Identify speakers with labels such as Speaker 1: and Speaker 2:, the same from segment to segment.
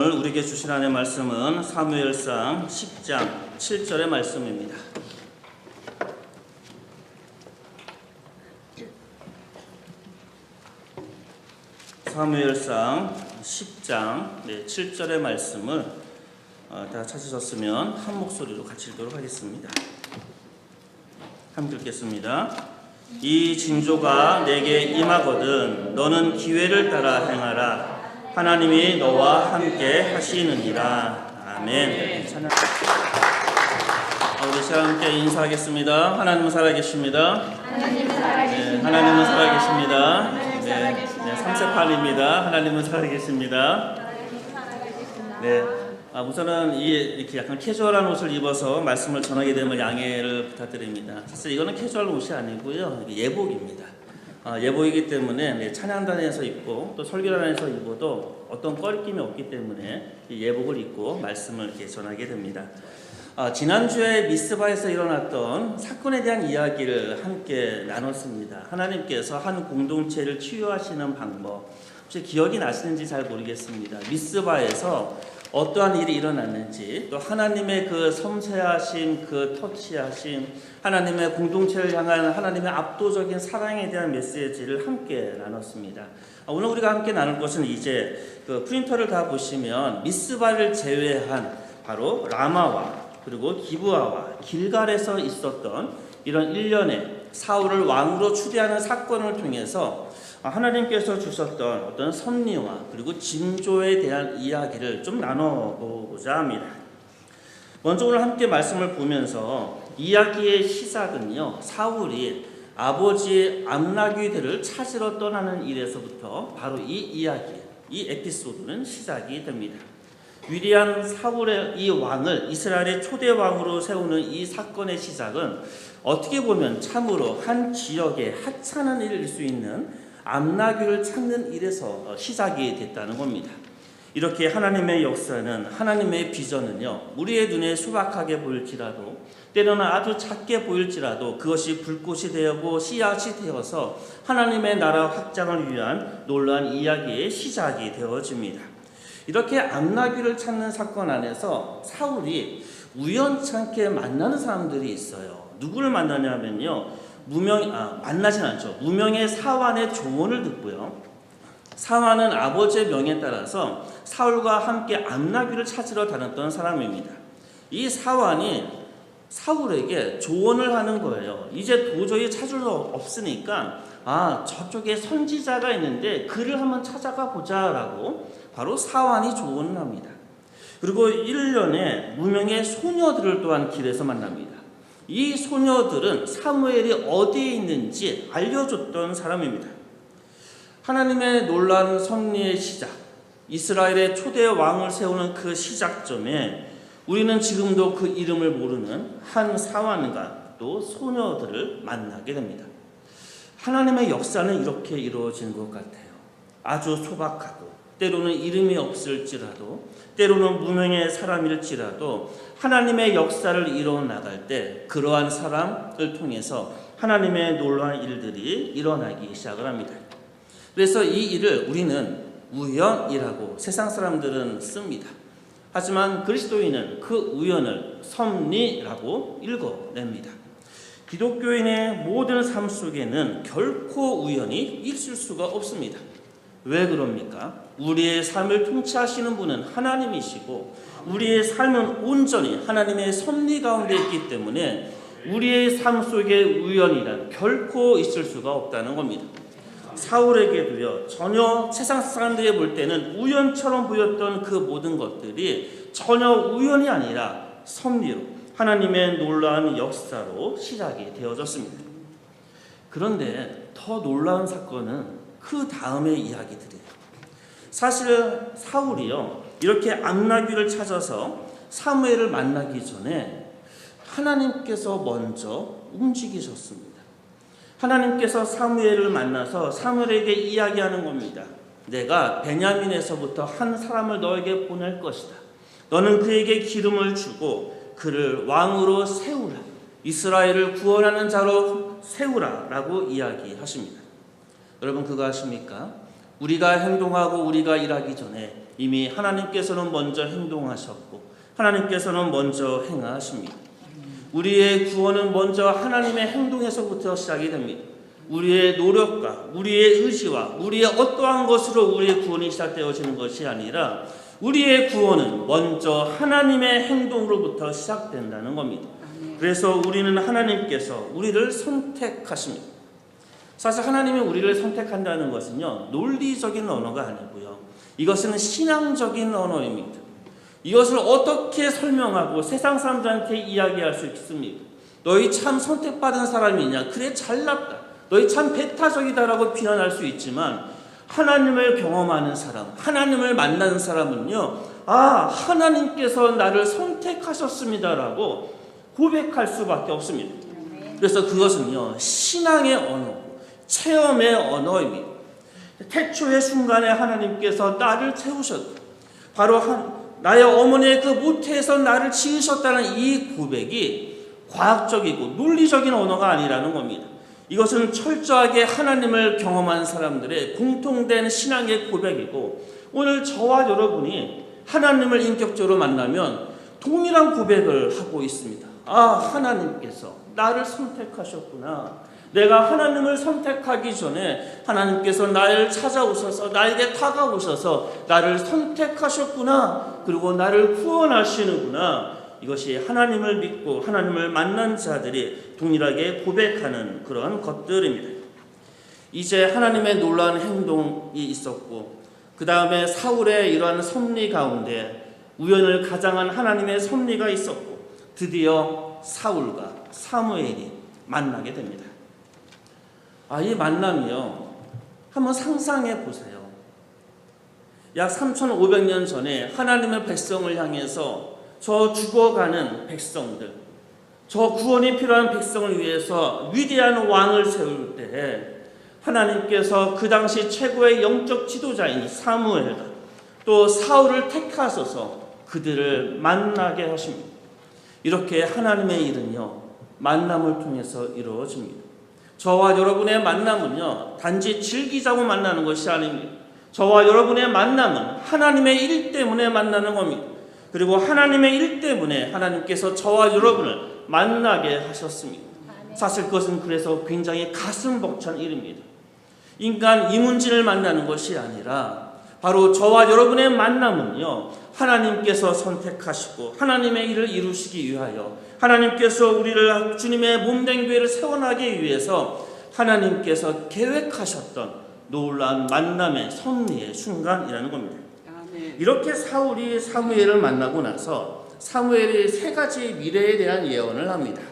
Speaker 1: 오늘 우리에게 주신 하나님의 말씀은 사무엘상 10장 7절의 말씀입니다. 사무엘상 10장 7절의 말씀을 다 찾으셨으면 한 목소리로 같이 읽도록 하겠습니다. 함께 읽겠습니다. 이 징조가 내게 임하거든 너는 기회를 따라 행하라. 하나님이 너와 함께 하시느니라. 아멘. 우리 시간 함께 인사하겠습니다. 하나님은 살아계십니다. 하나님은 살아계십니다. 네, 3세판입니다. 하나님은 살아계십니다. 네, 우선은 이렇게 약간 캐주얼한 옷을 입어서 말씀을 전하게 되면 양해를 부탁드립니다. 사실 이거는 캐주얼 옷이 아니고요, 예복입니다. 예복이기 때문에 찬양단에서 입고 또 설교단에서 입어도 어떤 꺼리낌이 없기 때문에 예복을 입고 말씀을 이렇게 전하게 됩니다. 지난주에 미스바에서 일어났던 사건에 대한 이야기를 함께 나눴습니다. 하나님께서 한 공동체를 치유하시는 방법, 혹시 기억이 나시는지 잘 모르겠습니다. 미스바에서 어떠한 일이 일어났는지, 또 하나님의 그 섬세하신 그 터치하신 하나님의 공동체를 향한 하나님의 압도적인 사랑에 대한 메시지를 함께 나눴습니다. 오늘 우리가 함께 나눌 것은 이제 그 프린터를 다 보시면 미스바를 제외한 바로 라마와 그리고 기브아와 길갈에서 있었던 이런 일련의 사울을 왕으로 추대하는 사건을 통해서 하나님께서 주셨던 어떤 섭리와 그리고 징조에 대한 이야기를 좀 나눠보고자 합니다. 먼저 오늘 함께 말씀을 보면서 이야기의 시작은요, 사울이 아버지 암나귀들을 찾으러 떠나는 일에서부터 바로 이 이야기, 이 에피소드는 시작이 됩니다. 위대한 사울의 이 왕을 이스라엘의 초대 왕으로 세우는 이 사건의 시작은 어떻게 보면 참으로 한 지역의 하찮은 일일 수 있는 암나귀를 찾는 일에서 시작이 됐다는 겁니다. 이렇게 하나님의 역사는, 하나님의 비전은요, 우리의 눈에 소박하게 보일지라도, 때로는 아주 작게 보일지라도 그것이 불꽃이 되고 씨앗이 되어서 하나님의 나라 확장을 위한 놀라운 이야기의 시작이 되어집니다. 이렇게 암나귀를 찾는 사건 안에서 사울이 우연찮게 만나는 사람들이 있어요. 누구를 만나냐면요, 만나진 않죠. 무명의 사환의 조언을 듣고요, 사환은 아버지의 명에 따라서 사울과 함께 암나귀를 찾으러 다녔던 사람입니다. 이 사환이 사울에게 조언을 하는 거예요. 이제 도저히 찾을 수 없으니까 저쪽에 선지자가 있는데 그를 한번 찾아가 보자라고 바로 사환이 조언을 합니다. 그리고 1년에 무명의 소녀들을 또한 길에서 만납니다. 이 소녀들은 사무엘이 어디에 있는지 알려줬던 사람입니다. 하나님의 놀라운 섭리의 시작, 이스라엘의 초대 왕을 세우는 그 시작점에 우리는 지금도 그 이름을 모르는 한 사환과 또 소녀들을 만나게 됩니다. 하나님의 역사는 이렇게 이루어지는 것 같아요. 아주 소박하고 때로는 이름이 없을지라도, 때로는 무명의 사람일지라도 하나님의 역사를 이루어 나갈 때 그러한 사람을 통해서 하나님의 놀라운 일들이 일어나기 시작을 합니다. 그래서 이 일을 우리는 우연이라고 세상 사람들은 씁니다. 하지만 그리스도인은 그 우연을 섭리라고 읽어냅니다. 기독교인의 모든 삶 속에는 결코 우연이 있을 수가 없습니다. 왜 그럽니까? 우리의 삶을 통치하시는 분은 하나님이시고 우리의 삶은 온전히 하나님의 섭리 가운데 있기 때문에 우리의 삶 속에 우연이란 결코 있을 수가 없다는 겁니다. 사울에게도요, 전혀 세상 사람들이 볼 때는 우연처럼 보였던 그 모든 것들이 전혀 우연이 아니라 섭리로 하나님의 놀라운 역사로 시작이 되어졌습니다. 그런데 더 놀라운 사건은 그 다음의 이야기들이에요. 사실 사울이요, 이렇게 암나귀를 찾아서 사무엘을 만나기 전에 하나님께서 먼저 움직이셨습니다. 하나님께서 사무엘을 만나서 사무엘에게 이야기하는 겁니다. 내가 베냐민에서부터 한 사람을 너에게 보낼 것이다. 너는 그에게 기름을 주고 그를 왕으로 세우라. 이스라엘을 구원하는 자로 세우라 라고 이야기하십니다. 여러분 그거 아십니까? 우리가 행동하고 우리가 일하기 전에 이미 하나님께서는 먼저 행동하셨고 하나님께서는 먼저 행하십니다. 우리의 구원은 먼저 하나님의 행동에서부터 시작이 됩니다. 우리의 노력과 우리의 의지와 우리의 어떠한 것으로 우리의 구원이 시작되어지는 것이 아니라 우리의 구원은 먼저 하나님의 행동으로부터 시작된다는 겁니다. 그래서 우리는 하나님께서 우리를 선택하십니다. 사실 하나님이 우리를 선택한다는 것은요, 논리적인 언어가 아니고요, 이것은 신앙적인 언어입니다. 이것을 어떻게 설명하고 세상 사람들한테 이야기할 수 있습니까? 너희 참 선택받은 사람이냐? 그래, 잘났다. 너희 참 배타적이다라고 비난할 수 있지만 하나님을 경험하는 사람, 하나님을 만나는 사람은요, 하나님께서 나를 선택하셨습니다라고 고백할 수밖에 없습니다. 그래서 그것은요, 신앙의 언어, 체험의 언어입니다. 태초의 순간에 하나님께서 나를 채우셨다. 바로 나의 어머니의 그 모태에서 나를 지으셨다는 이 고백이 과학적이고 논리적인 언어가 아니라는 겁니다. 이것은 철저하게 하나님을 경험한 사람들의 공통된 신앙의 고백이고, 오늘 저와 여러분이 하나님을 인격적으로 만나면 동일한 고백을 하고 있습니다. 하나님께서 나를 선택하셨구나. 내가 하나님을 선택하기 전에 하나님께서 나를 찾아오셔서 나에게 다가오셔서 나를 선택하셨구나. 그리고 나를 구원하시는구나. 이것이 하나님을 믿고 하나님을 만난 자들이 동일하게 고백하는 그런 것들입니다. 이제 하나님의 놀라운 행동이 있었고, 그 다음에 사울의 이러한 섭리 가운데 우연을 가장한 하나님의 섭리가 있었고, 드디어 사울과 사무엘이 만나게 됩니다. 이 만남이요, 한번 상상해 보세요. 약 3,500년 전에 하나님의 백성을 향해서 저 죽어가는 백성들, 저 구원이 필요한 백성을 위해서 위대한 왕을 세울 때 하나님께서 그 당시 최고의 영적 지도자인 사무엘과 또 사울을 택하셔서 그들을 만나게 하십니다. 이렇게 하나님의 일은요, 만남을 통해서 이루어집니다. 저와 여러분의 만남은요, 단지 즐기자고 만나는 것이 아닙니다. 저와 여러분의 만남은 하나님의 일 때문에 만나는 겁니다. 그리고 하나님의 일 때문에 하나님께서 저와 여러분을 만나게 하셨습니다. 사실 그것은 그래서 굉장히 가슴 벅찬 일입니다. 인간 이문진을 만나는 것이 아니라 바로 저와 여러분의 만남은요, 하나님께서 선택하시고 하나님의 일을 이루시기 위하여 하나님께서 우리를 주님의 몸된 교회를 세워나가기 위해서 하나님께서 계획하셨던 놀라운 만남의 섭리의 순간이라는 겁니다. 이렇게 사울이 사무엘을 만나고 나서 사무엘이 3가지 미래에 대한 예언을 합니다.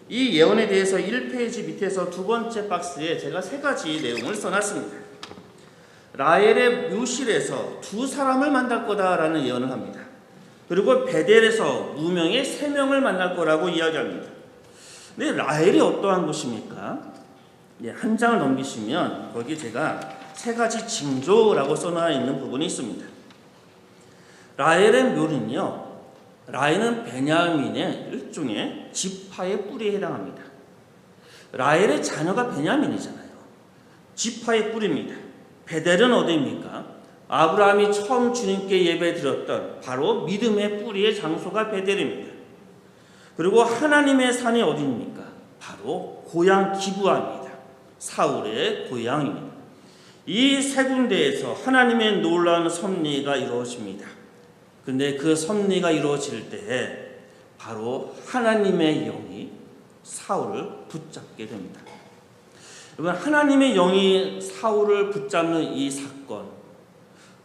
Speaker 1: 이 예언에 대해서 1페이지 밑에서 2번째 박스에 제가 3가지 내용을 써놨습니다. 라헬의 묘실에서 2사람을 만날 거다라는 예언을 합니다. 그리고 베델에서 무명의 3명을 만날 거라고 이야기합니다. 근데 라헬이 어떠한 곳입니까? 한 장을 넘기시면 거기 제가 3가지 징조라고 써놔 있는 부분이 있습니다. 라헬의 묘는요, 라헬은 베냐민의 일종의 지파의 뿌리에 해당합니다. 라헬의 자녀가 베냐민이잖아요. 지파의 뿌리입니다. 베델은 어디입니까? 아브라함이 처음 주님께 예배 드렸던 바로 믿음의 뿌리의 장소가 베델입니다. 그리고 하나님의 산이 어디입니까? 바로 고향 기브아입니다. 사울의 고향입니다. 이 3군데에서 하나님의 놀라운 섭리가 이루어집니다. 근데 그 섭리가 이루어질 때에 바로 하나님의 영이 사울을 붙잡게 됩니다. 여러분, 하나님의 영이 사울을 붙잡는 이 사건,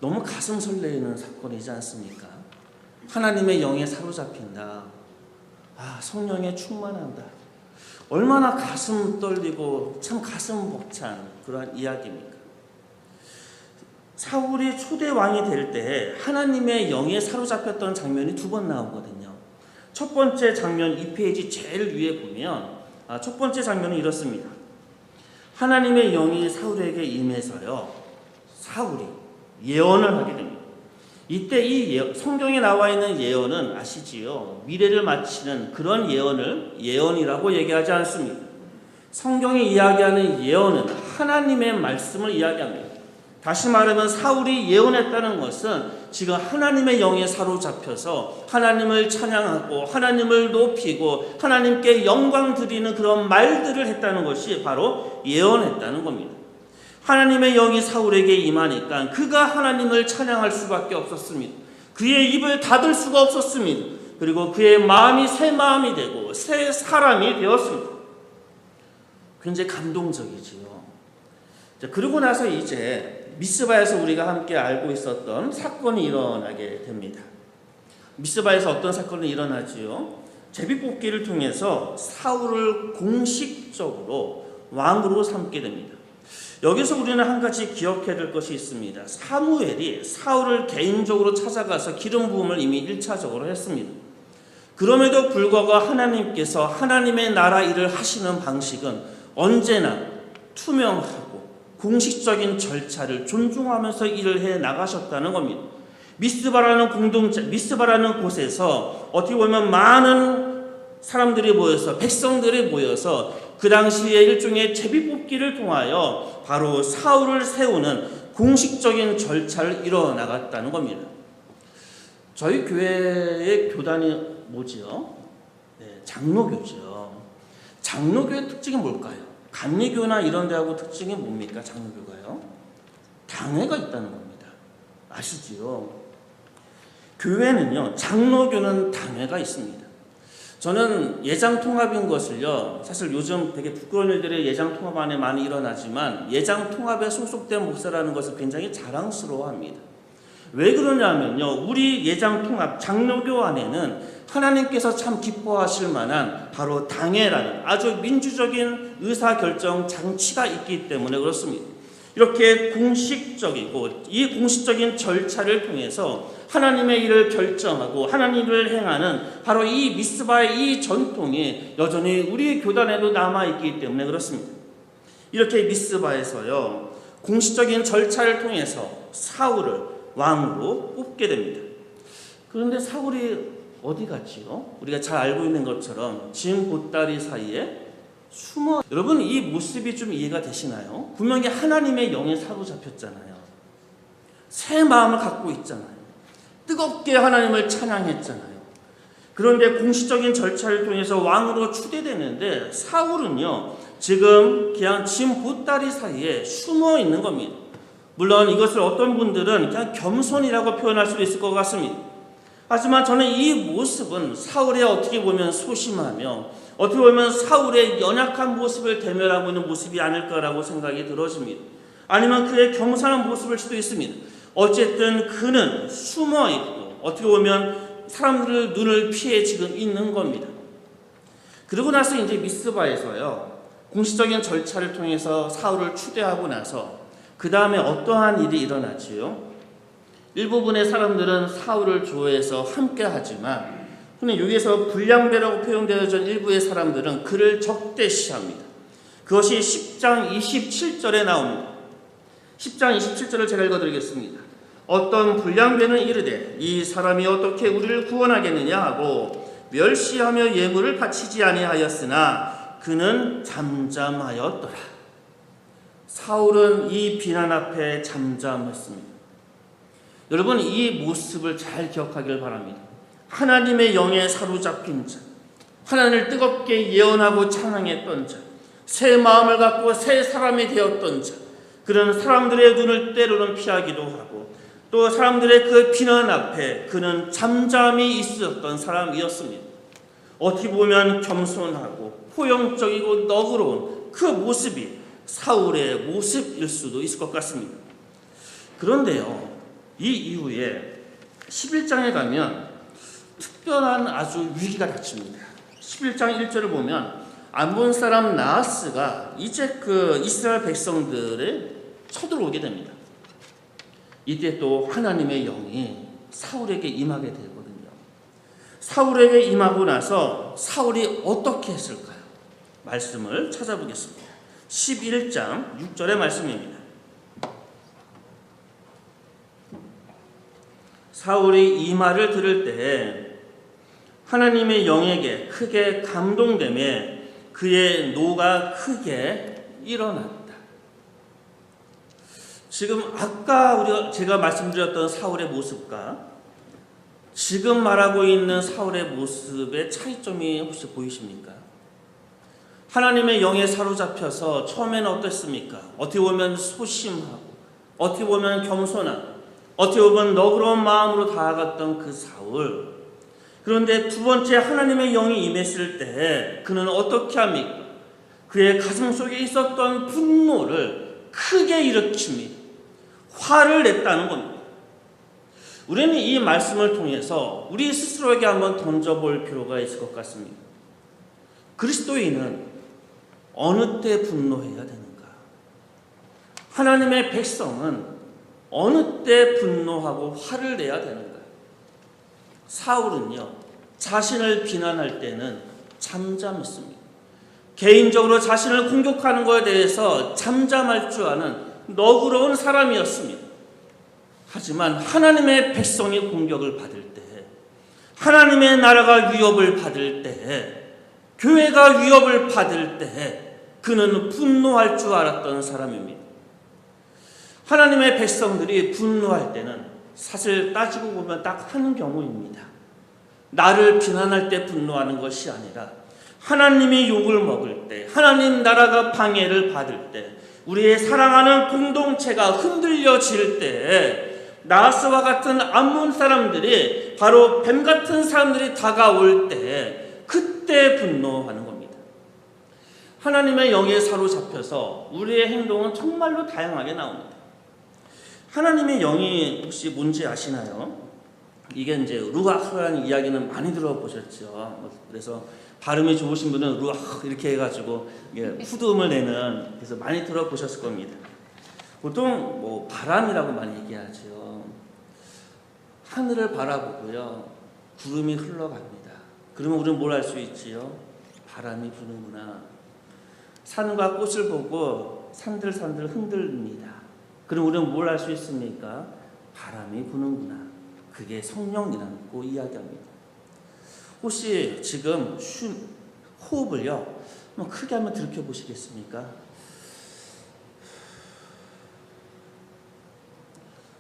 Speaker 1: 너무 가슴 설레이는 사건이지 않습니까? 하나님의 영에 사로잡힌다. 성령에 충만한다. 얼마나 가슴 떨리고 참 가슴 벅찬 그러한 이야기입니까? 사울이 초대 왕이 될 때 하나님의 영에 사로잡혔던 장면이 2번 나오거든요. 첫 번째 장면 2페이지 제일 위에 보면 첫 번째 장면은 이렇습니다. 하나님의 영이 사울에게 임해서요, 사울이 예언을 하게 됩니다. 이때 이 성경에 나와 있는 예언은 아시지요? 미래를 맞히는 그런 예언을 예언이라고 얘기하지 않습니다. 성경이 이야기하는 예언은 하나님의 말씀을 이야기합니다. 다시 말하면 사울이 예언했다는 것은 지금 하나님의 영에 사로잡혀서 하나님을 찬양하고 하나님을 높이고 하나님께 영광 드리는 그런 말들을 했다는 것이 바로 예언했다는 겁니다. 하나님의 영이 사울에게 임하니까 그가 하나님을 찬양할 수밖에 없었습니다. 그의 입을 닫을 수가 없었습니다. 그리고 그의 마음이 새 마음이 되고 새 사람이 되었습니다. 굉장히 감동적이지요. 그러고 나서 이제 미스바에서 우리가 함께 알고 있었던 사건이 일어나게 됩니다. 미스바에서 어떤 사건이 일어나지요? 제비뽑기를 통해서 사울을 공식적으로 왕으로 삼게 됩니다. 여기서 우리는 한 가지 기억해야 될 것이 있습니다. 사무엘이 사울을 개인적으로 찾아가서 기름 부음을 이미 1차적으로 했습니다. 그럼에도 불구하고 하나님께서 하나님의 나라 일을 하시는 방식은 언제나 투명하고 공식적인 절차를 존중하면서 일을 해 나가셨다는 겁니다. 미스바라는 공동체, 미스바라는 곳에서 어떻게 보면 많은 사람들이 모여서, 백성들이 모여서 그 당시에 일종의 제비뽑기를 통하여 바로 사울을 세우는 공식적인 절차를 이뤄 나갔다는 겁니다. 저희 교회의 교단이 뭐지요? 네, 장로교죠. 장로교의 특징이 뭘까요? 감리교나 이런 데하고 특징이 뭡니까? 장로교가요? 당회가 있다는 겁니다. 아시지요? 교회는요, 장로교는 당회가 있습니다. 저는 예장통합인 것을요, 사실 요즘 되게 부끄러운 일들이 예장통합 안에 많이 일어나지만 예장통합에 소속된 목사라는 것을 굉장히 자랑스러워합니다. 왜 그러냐면요, 우리 예장통합 장로교 안에는 하나님께서 참 기뻐하실 만한 바로 당회라는 아주 민주적인 의사결정 장치가 있기 때문에 그렇습니다. 이렇게 공식적이고 이 공식적인 절차를 통해서 하나님의 일을 결정하고 하나님을 행하는 바로 이 미스바의 이 전통이 여전히 우리 교단에도 남아있기 때문에 그렇습니다. 이렇게 미스바에서요, 공식적인 절차를 통해서 사울을 왕으로 뽑게 됩니다. 그런데 사울이 어디 갔지요? 우리가 잘 알고 있는 것처럼 짐 보따리 사이에 숨어. 여러분, 이 모습이 좀 이해가 되시나요? 분명히 하나님의 영에 사로잡혔잖아요. 새 마음을 갖고 있잖아요. 뜨겁게 하나님을 찬양했잖아요. 그런데 공식적인 절차를 통해서 왕으로 추대되는데 사울은요, 지금 그냥 짐 보따리 사이에 숨어 있는 겁니다. 물론 이것을 어떤 분들은 그냥 겸손이라고 표현할 수도 있을 것 같습니다. 하지만 저는 이 모습은 사울의 어떻게 보면 소심하며 어떻게 보면 사울의 연약한 모습을 대면하고 있는 모습이 아닐까라고 생각이 들어집니다. 아니면 그의 겸손한 모습일 수도 있습니다. 어쨌든 그는 숨어 있고 어떻게 보면 사람들의 눈을 피해 지금 있는 겁니다. 그러고 나서 이제 미스바에서요, 공식적인 절차를 통해서 사울을 추대하고 나서 그 다음에 어떠한 일이 일어나지요? 일부분의 사람들은 사울을 좋아해서 함께 하지만 근데 여기서 불량배라고 표현되어진 일부의 사람들은 그를 적대시합니다. 그것이 10장 27절에 나옵니다. 10장 27절을 제가 읽어드리겠습니다. 어떤 불량배는 이르되 이 사람이 어떻게 우리를 구원하겠느냐 하고 멸시하며 예물을 바치지 아니하였으나 그는 잠잠하였더라. 사울은 이 비난 앞에 잠잠했습니다. 여러분, 이 모습을 잘 기억하길 바랍니다. 하나님의 영에 사로잡힌 자, 하나님을 뜨겁게 예언하고 찬양했던 자, 새 마음을 갖고 새 사람이 되었던 자, 그런 사람들의 눈을 때로는 피하기도 하고 또 사람들의 그 비난 앞에 그는 잠잠히 있었던 사람이었습니다. 어떻게 보면 겸손하고 포용적이고 너그러운 그 모습이 사울의 모습일 수도 있을 것 같습니다. 그런데요, 이 이후에 11장에 가면 특별한 아주 위기가 닥칩니다. 11장 1절을 보면 암몬 사람 나하스가 이제 그 이스라엘 백성들을 쳐들어오게 됩니다. 이때 또 하나님의 영이 사울에게 임하게 되거든요. 사울에게 임하고 나서 사울이 어떻게 했을까요? 말씀을 찾아보겠습니다. 11장 6절의 말씀입니다. 사울이 이 말을 들을 때 하나님의 영에게 크게 감동되며 그의 노가 크게 일어났다. 지금 아까 제가 말씀드렸던 사울의 모습과 지금 말하고 있는 사울의 모습의 차이점이 혹시 보이십니까? 하나님의 영에 사로잡혀서 처음에는 어땠습니까? 어떻게 보면 소심하고, 어떻게 보면 겸손한, 어떻게 보면 너그러운 마음으로 다가갔던 그 사울. 그런데 두 번째 하나님의 영이 임했을 때 그는 어떻게 합니까? 그의 가슴 속에 있었던 분노를 크게 일으킵니다. 화를 냈다는 겁니다. 우리는 이 말씀을 통해서 우리 스스로에게 한번 던져볼 필요가 있을 것 같습니다. 그리스도인은 어느 때 분노해야 되는가? 하나님의 백성은 어느 때 분노하고 화를 내야 되는가? 사울은요, 자신을 비난할 때는 잠잠했습니다. 개인적으로 자신을 공격하는 것에 대해서 잠잠할 줄 아는 너그러운 사람이었습니다. 하지만 하나님의 백성이 공격을 받을 때, 하나님의 나라가 위협을 받을 때, 교회가 위협을 받을 때 그는 분노할 줄 알았던 사람입니다. 하나님의 백성들이 분노할 때는 사실 따지고 보면 딱 한 경우입니다. 나를 비난할 때 분노하는 것이 아니라 하나님이 욕을 먹을 때, 하나님 나라가 방해를 받을 때, 우리의 사랑하는 공동체가 흔들려질 때, 나하스와 같은 암몬 사람들이, 바로 뱀 같은 사람들이 다가올 때 그때 분노하는 겁니다. 하나님의 영에 사로잡혀서 우리의 행동은 정말로 다양하게 나옵니다. 하나님의 영이 혹시 뭔지 아시나요? 이게 이제 루아흐라는 이야기는 많이 들어보셨죠. 그래서 발음이 좋으신 분은 루아흐 이렇게 해가지고 후두음을 내는, 그래서 많이 들어보셨을 겁니다. 보통 뭐 바람이라고 많이 얘기하죠. 하늘을 바라보고요, 구름이 흘러갑니다. 그러면 우리는 뭘 알 수 있지요? 바람이 부는구나. 산과 꽃을 보고 산들산들 흔들립니다. 그럼 우리는 뭘 알 수 있습니까? 바람이 부는구나. 그게 성령이라고 이야기합니다. 혹시 지금 호흡을요, 크게 한번 들이켜 보시겠습니까?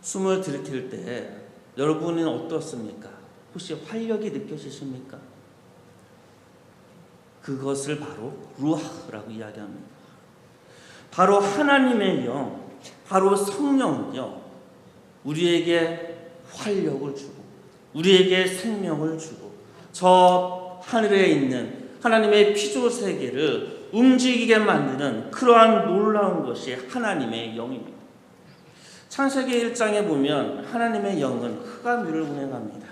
Speaker 1: 숨을 들이킬 때 여러분은 어떻습니까? 혹시 활력이 느껴지십니까? 그것을 바로 루아흐라고 이야기합니다. 바로 하나님의 영, 바로 성령은요, 우리에게 활력을 주고 우리에게 생명을 주고 저 하늘에 있는 하나님의 피조 세계를 움직이게 만드는 그러한 놀라운 것이 하나님의 영입니다. 창세기 1장에 보면 하나님의 영은 흑암 위를 운행합니다.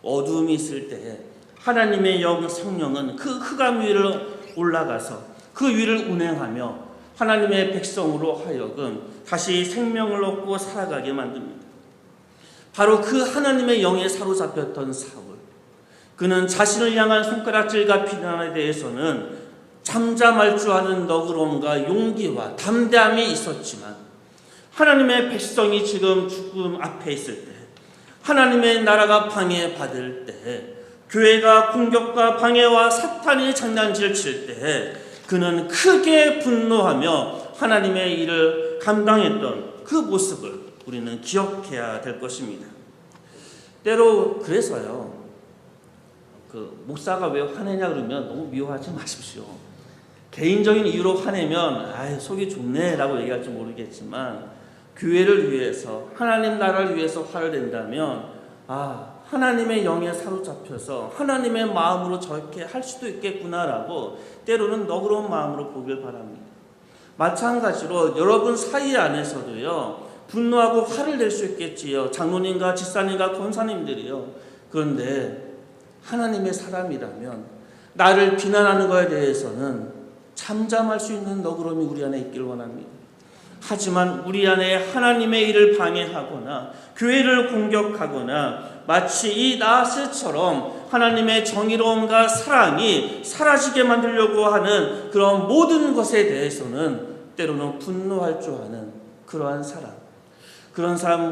Speaker 1: 어둠이 있을 때 하나님의 영 성령은 그 흑암 위를 올라가서 그 위를 운행하며 하나님의 백성으로 하여금 다시 생명을 얻고 살아가게 만듭니다. 바로 그 하나님의 영에 사로잡혔던 사울, 그는 자신을 향한 손가락질과 비난에 대해서는 잠잠할 줄 아는 너그러움과 용기와 담대함이 있었지만, 하나님의 백성이 지금 죽음 앞에 있을 때, 하나님의 나라가 방해받을 때, 교회가 공격과 방해와 사탄이 장난질을 칠 때 그는 크게 분노하며 하나님의 일을 감당했던 그 모습을 우리는 기억해야 될 것입니다. 때로 그래서요, 목사가 왜 화내냐 그러면 너무 미워하지 마십시오. 개인적인 이유로 화내면 속이 좋네 라고 얘기할지 모르겠지만, 교회를 위해서, 하나님 나라를 위해서 화를 낸다면 하나님의 영에 사로잡혀서 하나님의 마음으로 저렇게 할 수도 있겠구나라고 때로는 너그러운 마음으로 보길 바랍니다. 마찬가지로 여러분 사이 안에서도요, 분노하고 화를 낼 수 있겠지요. 장로님과 집사님과 권사님들이요. 그런데 하나님의 사람이라면 나를 비난하는 것에 대해서는 잠잠할 수 있는 너그러움이 우리 안에 있길 원합니다. 하지만 우리 안에 하나님의 일을 방해하거나 교회를 공격하거나 마치 이 나하스처럼 하나님의 정의로움과 사랑이 사라지게 만들려고 하는 그런 모든 것에 대해서는 때로는 분노할 줄 아는 그러한 사람,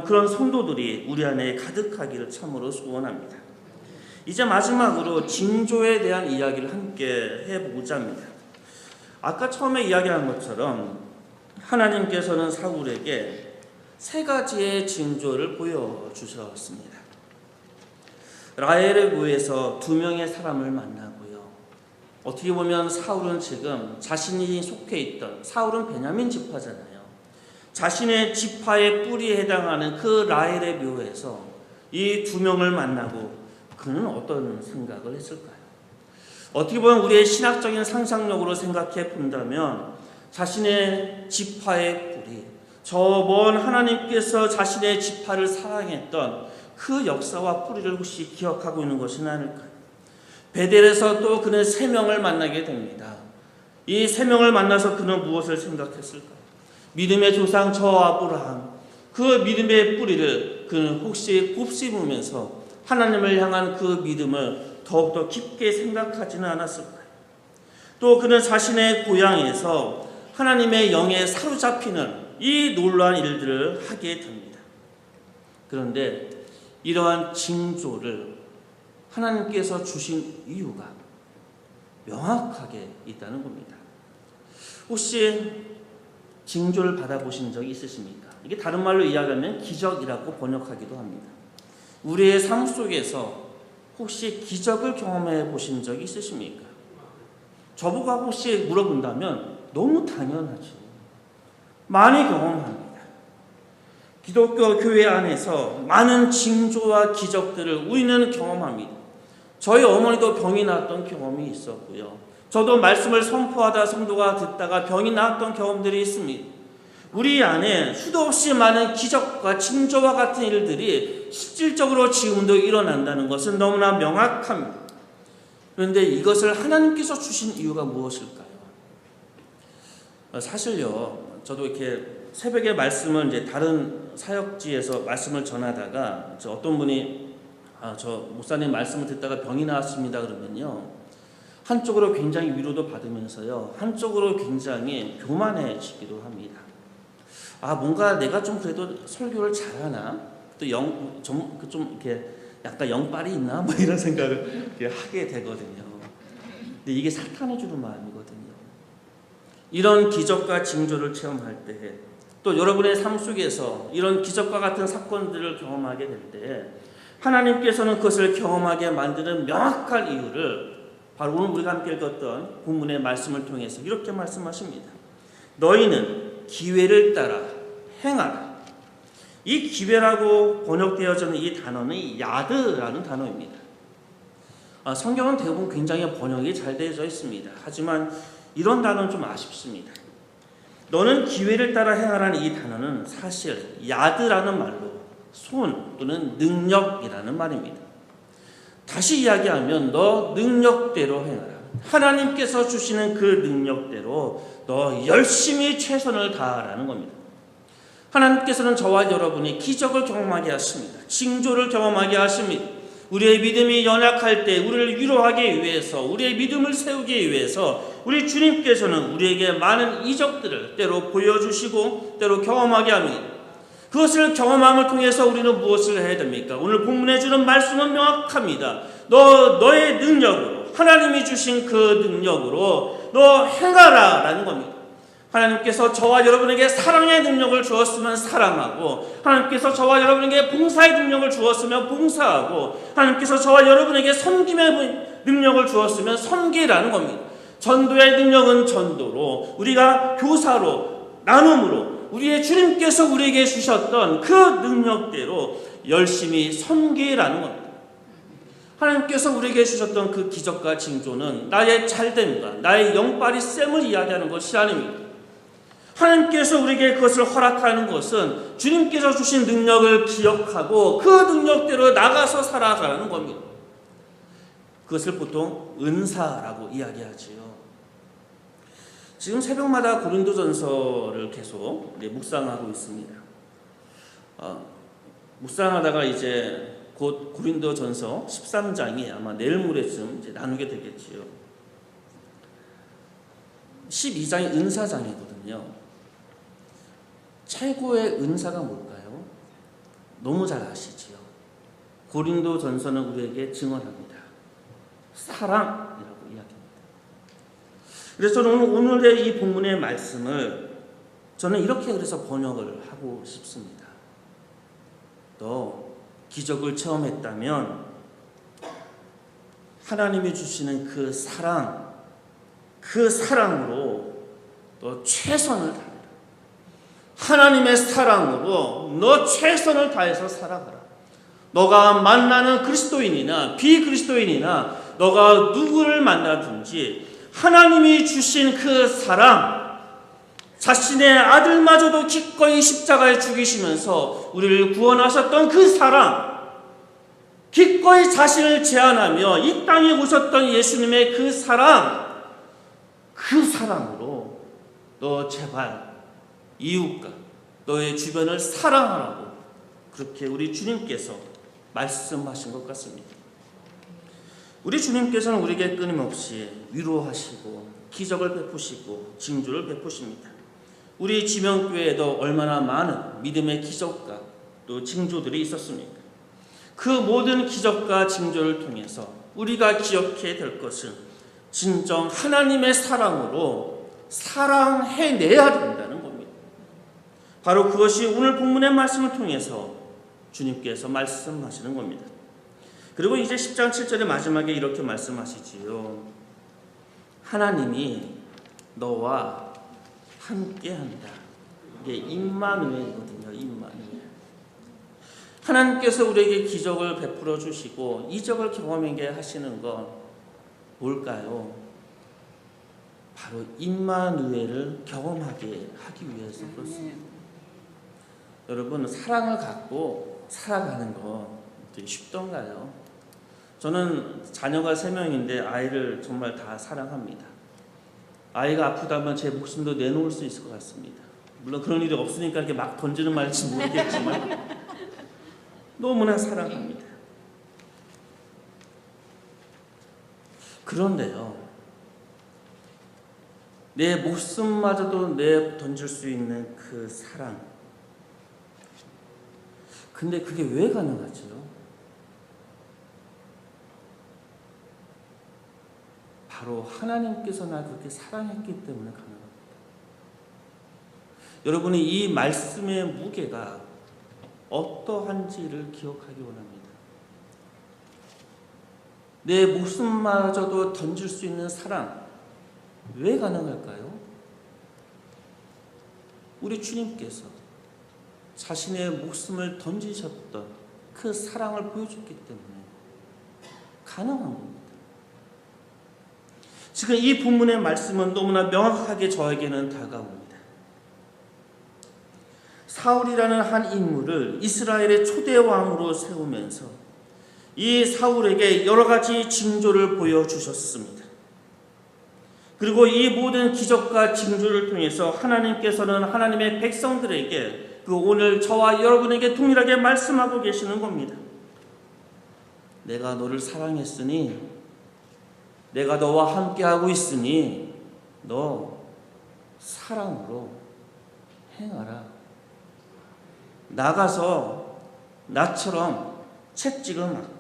Speaker 1: 그런 성도들이 우리 안에 가득하기를 참으로 소원합니다. 이제 마지막으로 징조에 대한 이야기를 함께 해보고자 합니다. 아까 처음에 이야기한 것처럼 하나님께서는 사울에게 세 가지의 징조를 보여주셨습니다. 라헬의 묘에서 두 명의 사람을 만나고요. 어떻게 보면 사울은 지금 자신이 속해 있던, 사울은 베냐민 지파잖아요. 자신의 지파의 뿌리에 해당하는 그 라헬의 묘에서 이 두 명을 만나고 그는 어떤 생각을 했을까요? 어떻게 보면 우리의 신학적인 상상력으로 생각해 본다면 자신의 지파의 뿌리, 저 먼 하나님께서 자신의 지파를 사랑했던 그 역사와 뿌리를 혹시 기억하고 있는 것은 아닐까요? 베델에서 또 그는 세 명을 만나게 됩니다. 이 세 명을 만나서 그는 무엇을 생각했을까요? 믿음의 조상 저 아브라함, 그 믿음의 뿌리를 그는 혹시 곱씹으면서 하나님을 향한 그 믿음을 더욱더 깊게 생각하지는 않았을까요? 또 그는 자신의 고향에서 하나님의 영에 사로잡히는 이 놀라운 일들을 하게 됩니다. 그런데 이러한 징조를 하나님께서 주신 이유가 명확하게 있다는 겁니다. 혹시 징조를 받아보신 적이 있으십니까? 이게 다른 말로 이야기하면 기적이라고 번역하기도 합니다. 우리의 삶 속에서 혹시 기적을 경험해 보신 적이 있으십니까? 저보고 혹시 물어본다면 너무 당연하죠. 많이 경험합니다. 기독교 교회 안에서 많은 징조와 기적들을 우리는 경험합니다. 저희 어머니도 병이 났던 경험이 있었고요. 저도 말씀을 선포하다 성도가 듣다가 병이 나았던 경험들이 있습니다. 우리 안에 수도 없이 많은 기적과 징조와 같은 일들이 실질적으로 지금도 일어난다는 것은 너무나 명확합니다. 그런데 이것을 하나님께서 주신 이유가 무엇일까요? 사실요, 저도 이렇게 새벽에 말씀을 이제 다른 사역지에서 말씀을 전하다가 어떤 분이 저 목사님 말씀을 듣다가 병이 나왔습니다 그러면요, 한쪽으로 굉장히 위로도 받으면서요, 한쪽으로 굉장히 교만해지기도 합니다. 뭔가 내가 좀 그래도 설교를 잘하나, 또 좀 이렇게 약간 영빨이 있나, 뭐 이런 생각을 하게 되거든요. 근데 이게 사탄이 주는 마음이거든요. 이런 기적과 징조를 체험할 때, 또 여러분의 삶 속에서 이런 기적과 같은 사건들을 경험하게 될 때, 하나님께서는 그것을 경험하게 만드는 명확한 이유를 바로 오늘 우리가 함께 읽었던 본문의 말씀을 통해서 이렇게 말씀하십니다. 너희는 기회를 따라 행하라. 이 기회라고 번역되어지는 이 단어는 야드라는 단어입니다. 성경은 대부분 굉장히 번역이 잘 되어져 있습니다. 하지만 이런 단어는 좀 아쉽습니다. 너는 기회를 따라 행하라는 이 단어는 사실 야드라는 말로 손 또는 능력이라는 말입니다. 다시 이야기하면 너 능력대로 행하라. 하나님께서 주시는 그 능력대로 너 열심히 최선을 다하라는 겁니다. 하나님께서는 저와 여러분이 기적을 경험하게 하십니다. 징조를 경험하게 하십니다. 우리의 믿음이 연약할 때 우리를 위로하기 위해서, 우리의 믿음을 세우기 위해서 우리 주님께서는 우리에게 많은 이적들을 때로 보여주시고 때로 경험하게 합니다. 그것을 경험함을 통해서 우리는 무엇을 해야 됩니까? 오늘 본문에 주는 말씀은 명확합니다. 너의 능력으로, 하나님이 주신 그 능력으로 너 행하라 라는 겁니다. 하나님께서 저와 여러분에게 사랑의 능력을 주었으면 사랑하고, 하나님께서 저와 여러분에게 봉사의 능력을 주었으면 봉사하고, 하나님께서 저와 여러분에게 섬김의 능력을 주었으면 섬기라는 겁니다. 전도의 능력은 전도로, 우리가 교사로, 나눔으로 우리의 주님께서 우리에게 주셨던 그 능력대로 열심히 섬기라는 겁니다. 하나님께서 우리에게 주셨던 그 기적과 징조는 나의 잘됨과 나의 영빨이 셈을 이야기하는 것이 아닙니다. 하나님께서 우리에게 그것을 허락하는 것은 주님께서 주신 능력을 기억하고 그 능력대로 나가서 살아가는 겁니다. 그것을 보통 은사라고 이야기하지요. 지금 새벽마다 고린도전서를 계속 묵상하고 있습니다. 묵상하다가 이제 곧 고린도전서 13장이 아마 내일 모레쯤 이제 나누게 되겠지요. 12장이 은사장이거든요. 최고의 은사가 뭘까요? 너무 잘 아시지요. 고린도전서는 우리에게 증언합니다. 사랑이라고 이야기합니다. 그래서 저는 오늘의 이 본문의 말씀을 저는 이렇게 그래서 번역을 하고 싶습니다. 너 기적을 체험했다면 하나님이 주시는 그 사랑으로 너 최선을 다해라. 하나님의 사랑으로 너 최선을 다해서 살아가라. 너가 만나는 그리스도인이나 비그리스도인이나 너가 누구를 만나든지 하나님이 주신 그 사랑, 자신의 아들마저도 기꺼이 십자가에 죽이시면서 우리를 구원하셨던 그 사랑, 기꺼이 자신을 제한하며 이 땅에 오셨던 예수님의 그 사랑으로 너 제발 이웃과 너의 주변을 사랑하라고 그렇게 우리 주님께서 말씀하신 것 같습니다. 우리 주님께서는 우리에게 끊임없이 위로하시고 기적을 베푸시고 징조를 베푸십니다. 우리 지명교회에도 얼마나 많은 믿음의 기적과 또 징조들이 있었습니까? 그 모든 기적과 징조를 통해서 우리가 기억해야 될 것은 진정 하나님의 사랑으로 사랑해내야 된다는 겁니다. 바로 그것이 오늘 본문의 말씀을 통해서 주님께서 말씀하시는 겁니다. 그리고 이제 10장 7절의 마지막에 이렇게 말씀하시지요. 하나님이 너와 함께한다. 이게 임마누엘이거든요. 임마누엘. 하나님께서 우리에게 기적을 베풀어 주시고 이적을 경험하게 하시는 건 뭘까요? 바로 임마누엘을 경험하게 하기 위해서 그렇습니다. 여러분, 사랑을 갖고 살아가는 거 되게 쉽던가요? 저는 자녀가 3명인데 아이를 정말 다 사랑합니다. 아이가 아프다면 제 목숨도 내놓을 수 있을 것 같습니다. 물론 그런 일이 없으니까 이렇게 막 던지는 말인지 모르겠지만 너무나 사랑합니다. 그런데요, 내 목숨마저도 내 던질 수 있는 그 사랑, 근데 그게 왜 가능하지요? 바로 하나님께서 날 그렇게 사랑했기 때문에 가능합니다. 여러분이 이 말씀의 무게가 어떠한지를 기억하기 원합니다. 내 목숨마저도 던질 수 있는 사랑, 왜 가능할까요? 우리 주님께서 자신의 목숨을 던지셨던 그 사랑을 보여줬기 때문에 가능한 겁니다. 지금 이 본문의 말씀은 너무나 명확하게 저에게는 다가옵니다. 사울이라는 한 인물을 이스라엘의 초대 왕으로 세우면서 이 사울에게 여러 가지 징조를 보여주셨습니다. 그리고 이 모든 기적과 징조를 통해서 하나님께서는 하나님의 백성들에게 그 오늘 저와 여러분에게 동일하게 말씀하고 계시는 겁니다. 내가 너를 사랑했으니, 내가 너와 함께하고 있으니 너 사랑으로 행하라. 나가서 나처럼 채찍을 맞고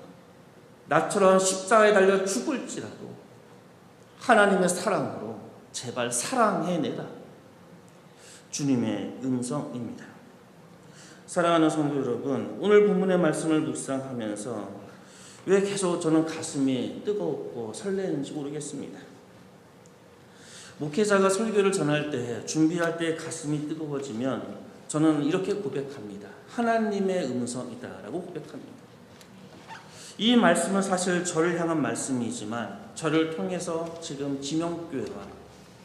Speaker 1: 나처럼 십자가에 달려 죽을지라도 하나님의 사랑으로 제발 사랑해내라. 주님의 음성입니다. 사랑하는 성도 여러분, 오늘 본문의 말씀을 묵상하면서 왜 계속 저는 가슴이 뜨겁고 설레는지 모르겠습니다. 목회자가 설교를 전할 때, 준비할 때 가슴이 뜨거워지면 저는 이렇게 고백합니다. 하나님의 음성이다라고 고백합니다. 이 말씀은 사실 저를 향한 말씀이지만 저를 통해서 지금 지명교회와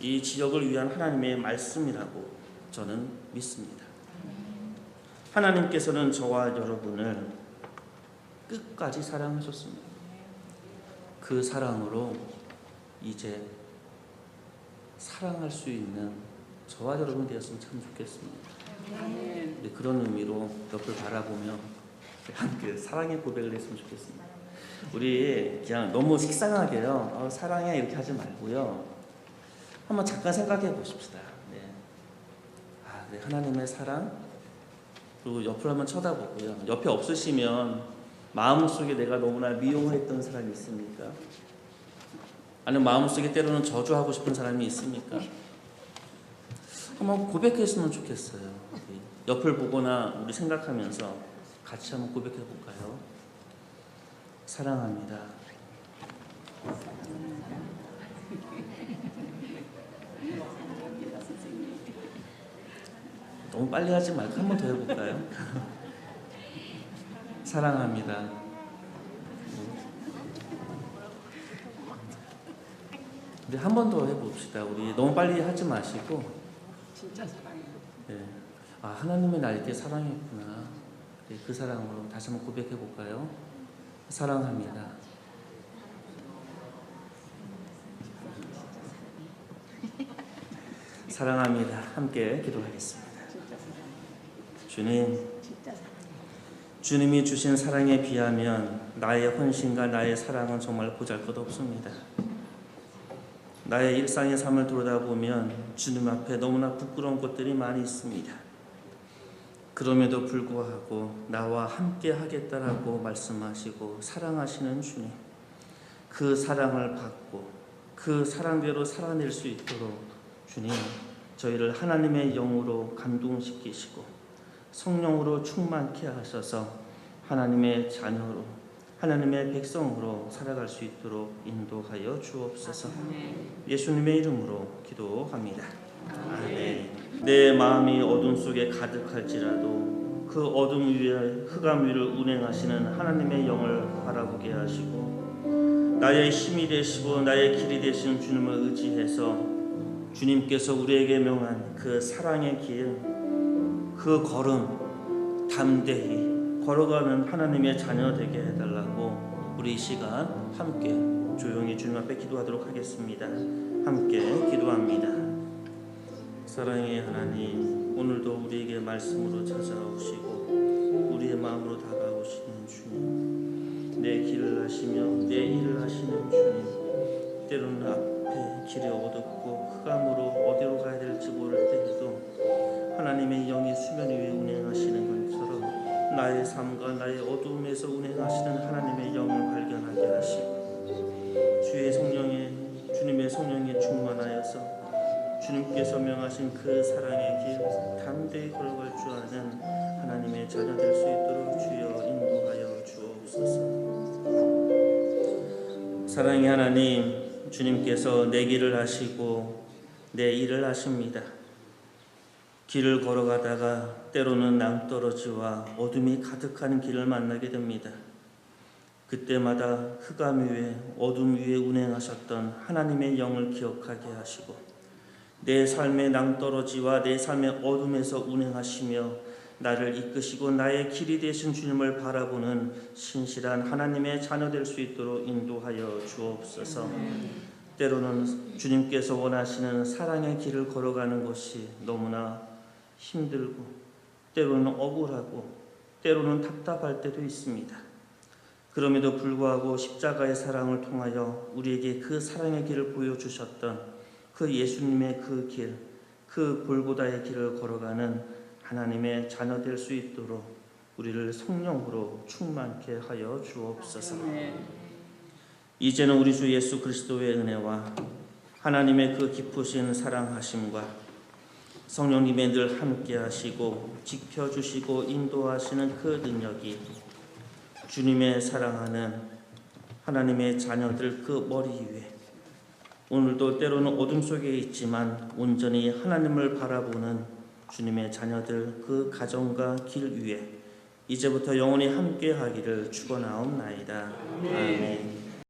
Speaker 1: 이 지역을 위한 하나님의 말씀이라고 저는 믿습니다. 하나님께서는 저와 여러분을 끝까지 사랑하셨습니다. 그 사랑으로 이제 사랑할 수 있는 저와 여러분 되었으면 참 좋겠습니다. 네, 그런 의미로 옆을 바라보며 함께 사랑의 고백을 했으면 좋겠습니다. 우리 그냥 너무 식상하게요, 사랑해 이렇게 하지 말고요, 한번 잠깐 생각해 보십시다. 네. 네, 하나님의 사랑, 그리고 옆을 한번 쳐다보고요. 옆에 없으시면 마음속에 내가 너무나 미워했던 사람이 있습니까? 아니면 마음속에 때로는 저주하고 싶은 사람이 있습니까? 한번 고백했으면 좋겠어요. 옆을 보거나 우리 생각하면서 같이 한번 고백해 볼까요? 사랑합니다. 너무 빨리 하지 말고 한 번 더 해볼까요? 사랑합니다. 우리 한 번 더 해봅시다. 우리 너무 빨리 하지 마시고.
Speaker 2: 진짜 사랑해요.
Speaker 1: 네. 아, 하나님이 날 이렇게 사랑했구나. 네, 그 사랑으로 다시 한번 고백해 볼까요? 사랑합니다. 사랑합니다. 함께 기도하겠습니다. 주님, 주님이 주신 사랑에 비하면 나의 헌신과 나의 사랑은 정말 보잘것없습니다. 나의 일상의 삶을 돌아보면 주님 앞에 너무나 부끄러운 것들이 많이 있습니다. 그럼에도 불구하고 나와 함께 하겠다라고 말씀하시고 사랑하시는 주님, 그 사랑을 받고 그 사랑대로 살아낼 수 있도록 주님, 저희를 하나님의 영으로 감동시키시고 성령으로 충만케 하셔서 하나님의 자녀로, 하나님의 백성으로 살아갈 수 있도록 인도하여 주옵소서. 예수님의 이름으로 기도합니다. 아멘. 내 마음이 어둠 속에 가득할지라도 그 어둠 위에 흑암 위를 운행하시는 하나님의 영을 바라보게 하시고 나의 힘이 되시고 나의 길이 되신 주님을 의지해서 주님께서 우리에게 명한 그 사랑의 길, 그 걸음 담대히 걸어가는 하나님의 자녀 되게 해달라고 우리 이 시간 함께 조용히 주님 앞에 기도하도록 하겠습니다. 함께 기도합니다. 사랑의 하나님, 오늘도 우리에게 말씀으로 찾아오시고 우리의 마음으로 다가오시는 주님, 내 길을 하시며 내 일을 하시는 주님, 때로는 앞에 길이 어둡고 흑암으로 어디로 가야 될지 모를 때에도 하나님의 영이 수면 위에 운행하시는 것처럼 나의 삶과 나의 어두움에서 운행하시는 하나님의 영을 발견하게 하시고 주의 성령에, 주님의 성령에 충만하여서 주님께서 명하신 그 사랑의 길 담대히 걸어갈 줄 아는 하나님의 자녀 될 수 있도록 주여 인도하여 주옵소서. 사랑의 하나님, 주님께서 내 길을 하시고 내 일을 하십니다. 길을 걸어가다가 때로는 낭떠러지와 어둠이 가득한 길을 만나게 됩니다. 그때마다 흑암 위에 어둠 위에 운행하셨던 하나님의 영을 기억하게 하시고 내 삶의 낭떠러지와 내 삶의 어둠에서 운행하시며 나를 이끄시고 나의 길이 되신 주님을 바라보는 신실한 하나님의 자녀 될 수 있도록 인도하여 주옵소서. 때로는 주님께서 원하시는 사랑의 길을 걸어가는 것이 너무나 힘들고 때로는 억울하고 때로는 답답할 때도 있습니다. 그럼에도 불구하고 십자가의 사랑을 통하여 우리에게 그 사랑의 길을 보여주셨던 그 예수님의 그 길, 그 골고다의 길을 걸어가는 하나님의 자녀 될 수 있도록 우리를 성령으로 충만케 하여 주옵소서. 이제는 우리 주 예수 그리스도의 은혜와 하나님의 그 깊으신 사랑하심과 성령님의 늘 함께 하시고 지켜주시고 인도하시는 그 능력이 주님의 사랑하는 하나님의 자녀들 그 머리 위에 오늘도 때로는 어둠 속에 있지만 온전히 하나님을 바라보는 주님의 자녀들 그 가정과 길 위에 이제부터 영원히 함께 하기를 축원하옵나이다. 아멘.